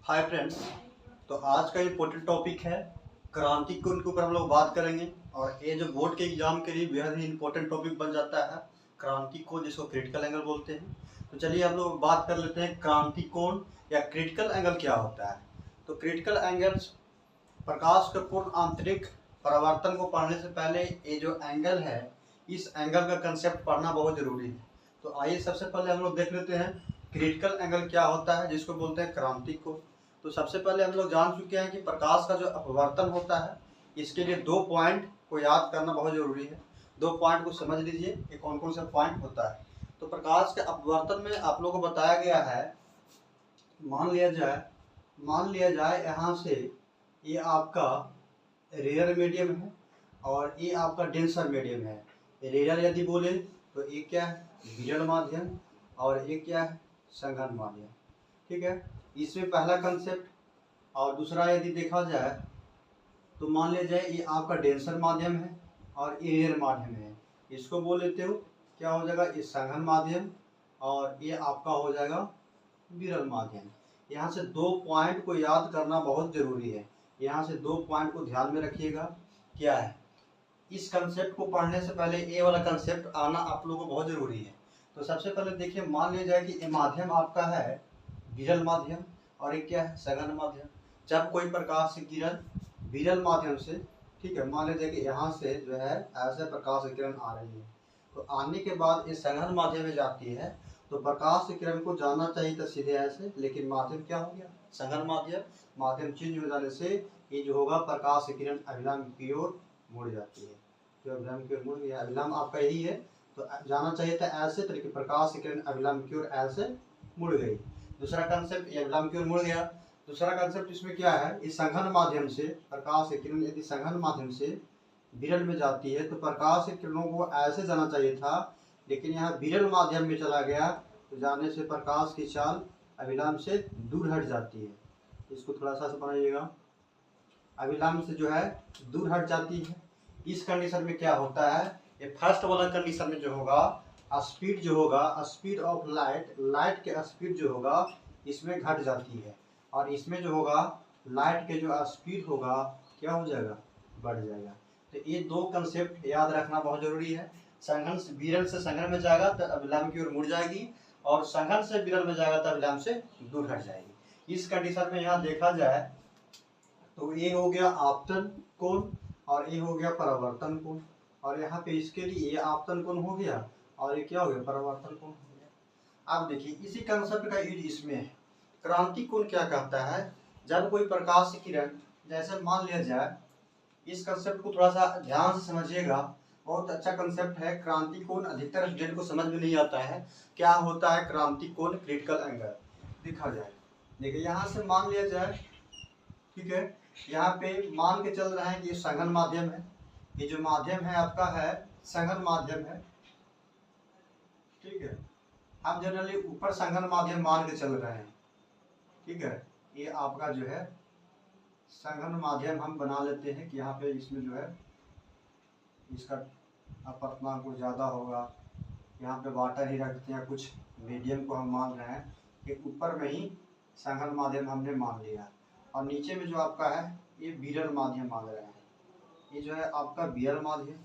Hi friends. तो आज का इम्पोर्टेंट टॉपिक है क्रांति कोण के ऊपर हम लोग बात करेंगे। और ये जो बोर्ड के एग्जाम के लिए बेहद ही इम्पोर्टेंट टॉपिक बन जाता है क्रांति कोण, जिसको क्रिटिकल एंगल बोलते हैं। तो चलिए हम लोग बात कर लेते हैं क्रांति कोण या क्रिटिकल एंगल क्या होता है। तो क्रिटिकल एंगल्स प्रकाश के पूर्ण आंतरिक परावर्तन को पढ़ने से पहले ये जो एंगल है, इस एंगल का कंसेप्ट पढ़ना बहुत जरूरी है। तो आइए सबसे पहले हम लोग देख लेते हैं क्रिटिकल एंगल क्या होता है, जिसको बोलते हैं क्रांति कोण। तो सबसे पहले हम लोग जान चुके हैं कि प्रकाश का जो अपवर्तन होता है, इसके लिए दो पॉइंट को याद करना बहुत जरूरी है। दो पॉइंट को समझ लीजिए कि कौन कौन सा पॉइंट होता है। तो प्रकाश के अपवर्तन में आप लोगों को बताया गया है, मान लिया जाए यहाँ से ये आपका रेयर मीडियम है और ये आपका डेंसर मीडियम है। रेयर यदि बोले तो ये क्या है, विरल माध्यम, और ये क्या है, सघन माध्यम। ठीक है, इसमें पहला कंसेप्ट। और दूसरा यदि देखा जाए तो मान लिया जाए ये आपका डेंसर माध्यम है और ये रेयर माध्यम है। इसको बोल लेते हो क्या हो जाएगा, ये सघन माध्यम, और ये आपका हो जाएगा विरल माध्यम। यहाँ से दो पॉइंट को याद करना बहुत जरूरी है। यहाँ से दो पॉइंट को ध्यान में रखिएगा। क्या है, इस कंसेप्ट को पढ़ने से पहले ये वाला कंसेप्ट आना आप लोगों को बहुत जरूरी है। तो सबसे पहले देखिए, मान लिया जाए कि ये माध्यम आपका है विरल माध्यम और एक क्या है, सघन माध्यम। जब कोई प्रकाश की किरण विरल माध्यम से, ठीक है, मान लीजिए कि यहाँ से जो है ऐसे प्रकाश की किरण आ रही है, तो आने के बाद ये सघन माध्यम में जाती है। तो प्रकाश की किरण को जाना चाहिए था सीधे ऐसे, लेकिन माध्यम क्या हो गया, सघन माध्यम। माध्यम चेंज हो जाने से ये जो होगा, प्रकाश की किरण अभिलंब की ओर मुड़ जाती है। जो अभिलंब की ओर मुड़ गया, अभिलंब आपका यही है, तो जाना चाहिए था ऐसे तरीके, प्रकाश की किरण अभिलंब की ओर ऐसे मुड़ गई। दूसरा कंसेप्ट, ये अभिलंब की ओर मुड़ गया। दूसरा कंसेप्ट इसमें क्या है, इस सघन माध्यम से प्रकाश की किरण यदि सघन माध्यम से विरल में जाती है, तो प्रकाश की किरणों को ऐसे जाना चाहिए था, लेकिन यहाँ विरल माध्यम में चला गया, तो जाने से प्रकाश की चाल अभिलंब से दूर हट जाती है। इसको थोड़ा सा बनाइएगा, अभिलंब से जो है दूर हट जाती है। इस कंडीशन में क्या होता है, ये फर्स्ट वाला कंडीशन में जो होगा, स्पीड जो होगा, स्पीड ऑफ लाइट, लाइट के स्पीड जो होगा इसमें घट जाती है, और इसमें जो होगा लाइट के जो स्पीड होगा क्या हो जाएगा, बढ़ जाएगा। तो ये दो कंसेप्ट याद रखना बहुत जरूरी है। सघन से विरल से सघन में जाएगा तो अभिलंब की ओर मुड़ जाएगी, और सघन से विरल में जाएगा तो अभिलंब से दूर हट जाएगी। इस कंडीशन में यहाँ देखा जाए तो ये हो गया आपतन कोण और ये हो गया परावर्तन कोण, और यहाँ पे इसके लिए ये आपतन कोण हो गया और ये क्या हो गया, परावर्तन कोण हो गया। अब देखिए इसी कंसेप्ट का यूज इसमें है। क्रांति कोण क्या कहता है, जब कोई प्रकाश की किरण, जैसे मान लिया जाए, इस कंसेप्ट को थोड़ा सा ध्यान से समझिएगा, बहुत अच्छा कंसेप्ट है। क्रांति कोण अधिकतर स्टूडेंट को समझ में नहीं आता है क्या होता है क्रांति कोण, क्रिटिकल एंगल। देखा जाए, देखिए यहाँ से मान लिया जाए, ठीक है, यहाँ पे मान के चल रहे हैं कि ये सघन माध्यम है, ये जो माध्यम है आपका है सघन माध्यम है। ठीक है, हम जनरली ऊपर सघन माध्यम मान के चल रहे हैं। ठीक है, ये आपका जो है सघन माध्यम हम बना लेते हैं कि यहाँ पे इसमें जो है इसका अपवर्तनांक कुछ ज़्यादा होगा। यहाँ पे वाटर ही रखते हैं, कुछ मीडियम को हम मान रहे हैं कि ऊपर में ही सघन माध्यम हमने मान लिया, और नीचे में जो आपका है ये विरल माध्यम मान रहे हैं। ये जो है आपका विरल माध्यम,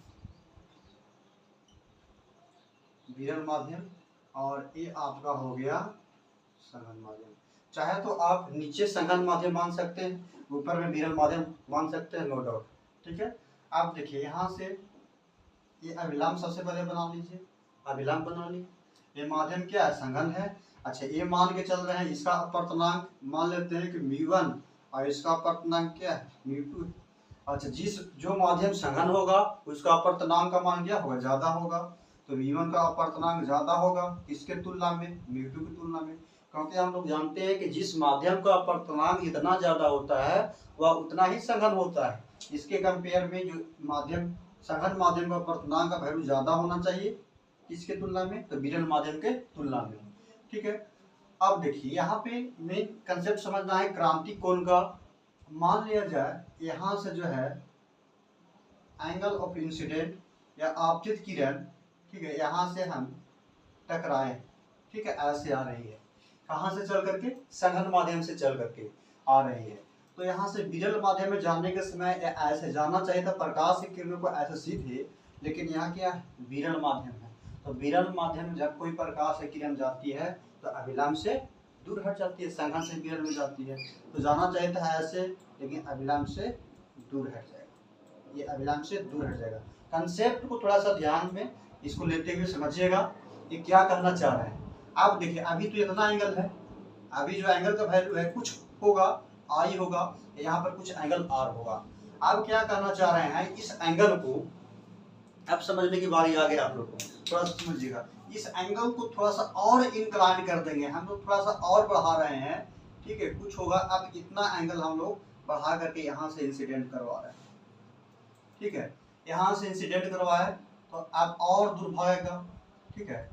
विरल माध्यम, और ये आपका हो गया सघन माध्यम। चाहे तो आप नीचे सघन माध्यम मान सकते हैं, ऊपर में विरल माध्यम मान सकते हैं, नो डाउट। ठीक है, आप देखिए यहाँ से ये अभिलंब सबसे पहले बना लीजिए, अभिलंब बना लीजिए। ये माध्यम क्या है, सघन है। अच्छा, ये मान के चल रहे हैं, इसका अपवर्तनांक मान लेते हैं कि μ1 और इसका अपवर्तनांक क्या है, μ2। अच्छा, जो माध्यम सघन होगा उसका अपवर्तनांक का मान क्या होगा, ज्यादा होगा, तो μ1 का अपवर्तनांक ज्यादा होगा किसके तुलना में, μ2 की तुलना में। क्योंकि हम लोग जानते हैं कि जिस माध्यम का अपवर्तनांक जितना ज्यादा होता है वह उतना ही सघन होता है। इसके कंपेयर में जो माध्यम सघन माध्यम का अपवर्तनांक का वैल्यू ज्यादा होना चाहिए, किसके तुलना में, तो विरल माध्यम के तुलना में। ठीक है, अब देखिए यहाँ पे मेन कंसेप्ट समझना है क्रांति कोण का। मान लिया जाए यहाँ से जो है एंगल ऑफ इंसिडेंट या आपतित किरण, ठीक है, यहाँ से हम टकराए, ठीक है, ऐसे आ रही है, कहाँ से चल करके, सघन माध्यम से चल करके। आ रही है। तो यहाँ से विरल माध्यम में जाने के समय ऐसे जाना चाहिए था प्रकाश की किरणों को ऐसे सीधे, लेकिन यहाँ क्या विरल माध्यम है। तो विरल माध्यम में जब कोई प्रकाश की किरण जाती है तो अभिलंब से दूर हट जाती है, संघन से विरल में जाती है। तो जाना चाहिए था ऐसे, लेकिन अभिलंब से दूर हट जाएगा, ये अभिलंब से दूर हट जाएगा। कंसेप्ट को थोड़ा सा ध्यान में इसको लेते हुए समझिएगा कि क्या कहना चाह रहे हैं। आप देखिए अभी तो इतना एंगल है, अभी जो एंगल का वैल्यू है कुछ होगा आई होगा, यहाँ पर कुछ एंगल आर होगा। अब क्या कहना चाह रहे हैं, इस एंगल को अब समझने की बारी आ गई आप लोग को, थोड़ा सा समझिएगा। इस एंगल को थोड़ा सा और इंक्लाइन कर देंगे, हम लोग थोड़ा सा और बढ़ा रहे हैं, ठीक है। कुछ होगा, अब इतना एंगल हम लोग बढ़ा करके यहाँ से इंसिडेंट करवा रहे हैं, ठीक है। यहाँ से इंसिडेंट करवाए तो अब और दूर भागेगा, ठीक है।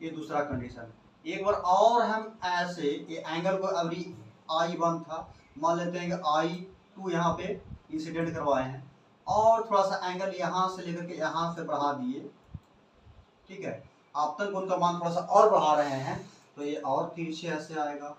ये दूसरा कंडीशन। एक बार और हम ऐसे ये एंगल को अभी I1 था, मान लेते हैं कि I2 यहाँ पे इंसिडेंट करवाए हैं, और थोड़ा सा एंगल यहाँ से लेकर के यहाँ से बढ़ा दिए, ठीक है। आपतन कोण का मान थोड़ा सा और बढ़ा रहे हैं तो ये और तिरछे ऐसे आएगा,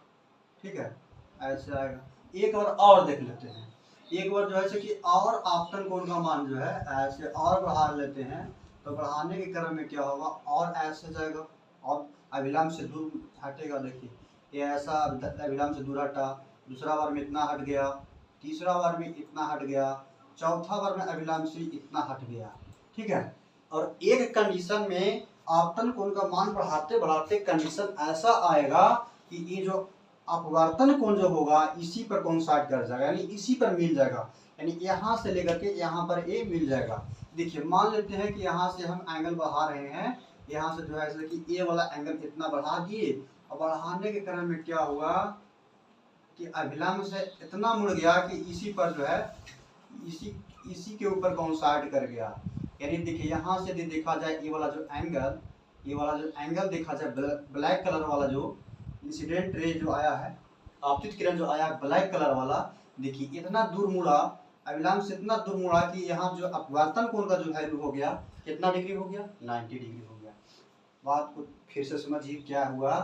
ठीक है, ऐसे आएगा। एक बार और देख लेते हैं, एक बार जो है कि और आपतन कोण का मान जो है ऐसे और बढ़ा लेते हैं, तो बढ़ाने के क्रम में क्या होगा और ऐसे जाएगा और अभिलंब से दूर हटेगा। देखिए ये ऐसा अभिलंब से दूर हटा, दूसरा बार में इतना हट गया, तीसरा बार में इतना हट गया, चौथा बार में अभिलंब से इतना हट गया, ठीक है। और एक कंडीशन में आपतन कोण का मान बढ़ाते बढ़ाते कंडीशन ऐसा आएगा कि ये जो अपवर्तन कोण जो होगा इसी पर कोइंसाइड कर जाएगा, यानी इसी पर मिल जाएगा, यानी यहाँ से लेकर के यहाँ पर ये मिल जाएगा। देखिए मान लेते हैं कि यहाँ से हम एंगल बढ़ा रहे हैं, यहाँ से जो है जैसे कि ए वाला एंगल इतना बढ़ा दिए, और बढ़ाने के क्रम में क्या हुआ कि अभिलंब से इतना मुड़ गया कि इसी पर जो है इसी के ऊपर कोइंसाइड कर गया। यानी देखिए यहाँ से यदि देखा जाए ये वाला जो एंगल देखा जाए, ब्लैक कलर वाला जो इंसिडेंट रे जो आया है, आपतित किरण जो आया ब्लैक कलर वाला, देखिए इतना दूर मुड़ा, अभिलंब से इतना दूर मुड़ा कि यहाँ जो अपवर्तन कोण का जो वैल्यू हो गया कितना डिग्री हो गया, 90 डिग्री हो गया। बात को फिर से समझिए क्या हुआ।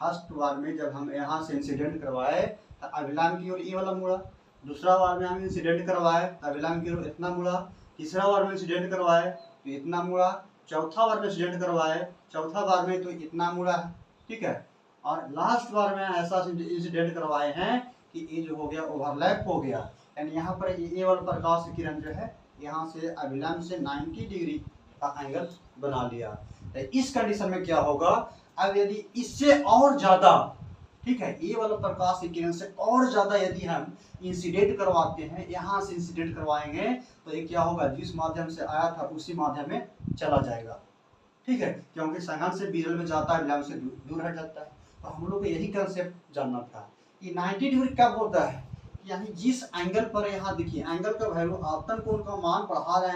फर्स्ट बार में जब हम यहाँ से इंसिडेंट करवाए तो अभिलंब की ओर ये वाला मुड़ा, दूसरा बार में हम इंसिडेंट करवाए तो अभिलंब की ओर इतना मुड़ा, तीसरा बार में इंसिडेंट करवाए तो इतना मुड़ा, चौथा बार में इंसिडेंट करवाए चौथा बार में तो इतना मुड़ा है, ठीक है। और लास्ट बार में ऐसा इंसिडेंट करवाए हैं कि ये जो हो गया ओवरलैप हो गया, यानी यहाँ पर ये वाला प्रकाश की किरण जो है यहाँ से अभिलंब से 90 डिग्री का एंगल बना लिया। तो इस कंडीशन में क्या होगा, अब यदि इससे और ज्यादा, ठीक है, ये वाला प्रकाश की किरण से और ज्यादा यदि हम इंसिडेंट करवाते हैं, यहाँ से इंसिडेंट करवाएंगे तो ये क्या होगा, जिस माध्यम से आया था उसी माध्यम में चला जाएगा, ठीक है, क्योंकि संघन से विरल में जाता है, अभिलंब से दूर हट जाता है। तो हम लोग को यही कंसेप्ट जानना था कि 90 डिग्री कब होता है, यानी जिस एंगल पर, यहाँ देखिए एंगल का वैल्यू आपतन कोण का मान बढ़ा रहे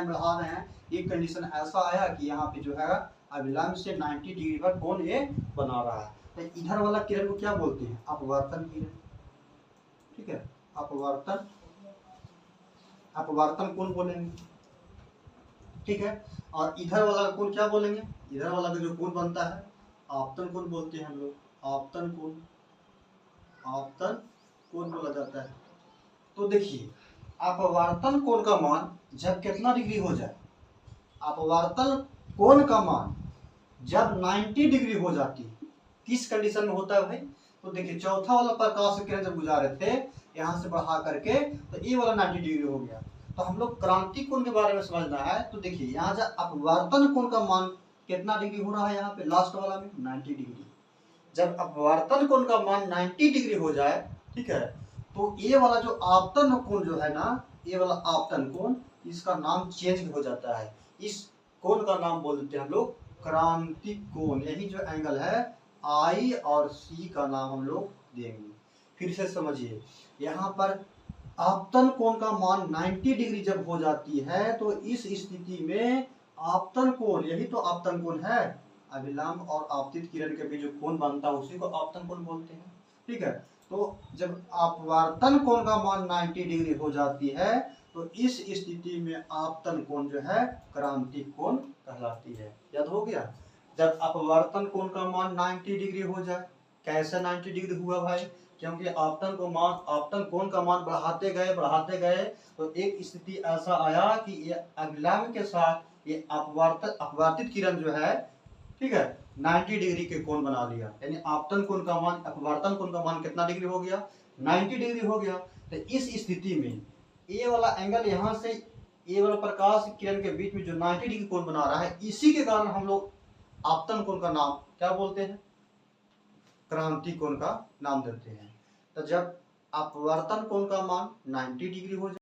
हैं, एक कंडीशन ऐसा आया कि यहाँ पे जो है अभिलंब से 90 डिग्री पर कोण ये बना रहा है। तो इधर वाला किरण को क्या बोलते हैं, अपवर्तन किरण, ठीक है, अपवर्तन कोण बोलेंगे, ठीक है। और इधर वाला कोण क्या बोलेंगे, इधर वाला का जो कोण बनता है आपतन कोण बोलते हैं हम लोग, आपतन कोण बोला जाता है। तो देखिए अपवर्तन कोण का मान जब कितना डिग्री हो जाए, अपवर्तन कोण का मान जब 90 डिग्री हो जाती है, किस कंडीशन में होता है भाई, तो देखिए चौथा वाला प्रकाश किरण जब गुजारे थे यहाँ से बढ़ा करके तो ये वाला 90 डिग्री हो गया। तो हम लोग क्रांति कोण के बारे में समझना है, तो देखिए यहाँ जब अपवर्तन कोण का मान कितना डिग्री हो रहा है, यहाँ पे लास्ट वाला में 90 डिग्री। जब अपवर्तन कोण का मान 90 डिग्री हो जाए, ठीक है, तो ये वाला जो आपतन कोण जो है ना, ये वाला आपतन कोण, इसका नाम चेंज हो जाता है। इस कोण का नाम बोल देते हैं हम लोग क्रांतिक कोण। यही जो एंगल है आई और सी का नाम हम लोग देंगे। फिर से समझिए, यहाँ पर आपतन कोण का मान 90 डिग्री जब हो जाती है तो इस स्थिति में आपतन कोण, यही तो आपतन कोण है, अभिलंब और आपतित किरण के बीच जो कोण बनता है उसी को आपतन कोण बोलते हैं, ठीक है। तो जब अपवर्तन कोण का मान 90 डिग्री हो जाती है तो इस स्थिति में आपतन कोण जो है क्रांतिक कोण कहलाती है। याद हो गया, जब अपवर्तन कोण का मान 90 डिग्री हो जाए, कैसे 90 डिग्री हुआ भाई, क्योंकि आपतन कोण का मान बढ़ाते गए तो एक स्थिति ऐसा आया कि ये अभिलंब के साथ ये अपवर्तित किरण जो है, ठीक है, 90 डिग्री के कोण बना लिया। यानी आपतन कोण का मान अपवर्तन कोण का मान कितना डिग्री हो गया? 90 डिग्री हो गया। तो इस स्थिति में ये वाला एंगल यहाँ से ये वाला प्रकाश किरण के बीच में जो 90 डिग्री कोण बना रहा है, इसी के कारण हम लोग आपतन कोण का नाम क्या बोलते हैं? क्रांति कोण का नाम देते हैं। तो जब अपवर्तन कोण का मान 90 डिग्री हो जाए